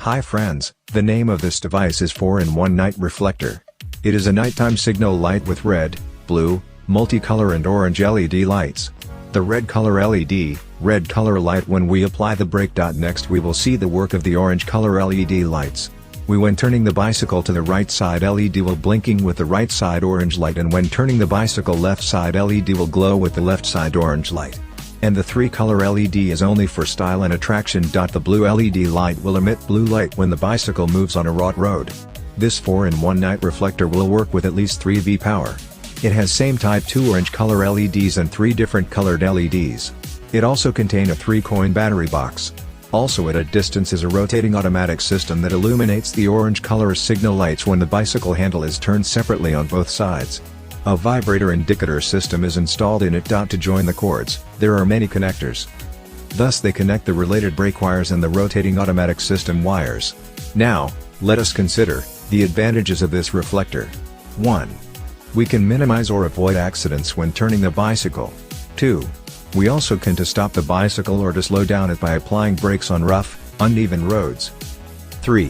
Hi friends, the name of this device is 4-in-1 night reflector. It is a nighttime signal light with red, blue, multicolor and orange LED lights. The red color LED, red color light when we apply the brake. Next we will see the work of the orange color LED lights. When turning the bicycle to the right side LED will blinking with the right side orange light, and when turning the bicycle left side LED will glow with the left side orange light. And the 3-color LED is only for style and attraction. The blue LED light will emit blue light when the bicycle moves on a wrought road. This 4-in-1 night reflector will work with at least 3 V power. It has same type 2 orange color LEDs and 3 different colored LEDs. It also contain a 3-coin battery box. Also at a distance is a rotating automatic system that illuminates the orange color signal lights when the bicycle handle is turned separately on both sides. A vibrator indicator system is installed in it. To join the cords, there are many connectors. Thus they connect the related brake wires and the rotating automatic system wires. Now, let us consider the advantages of this reflector. 1. We can minimize or avoid accidents when turning the bicycle. 2. We also can to stop the bicycle or to slow down it by applying brakes on rough, uneven roads. 3.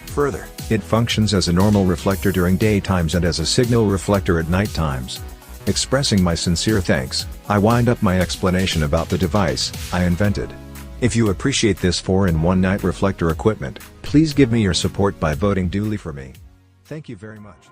Further, it functions as a normal reflector during daytimes and as a signal reflector at night times. Expressing my sincere thanks, I wind up my explanation about the device I invented. If you appreciate this 4-in-1 night reflector equipment, please give me your support by voting duly for me. Thank you very much.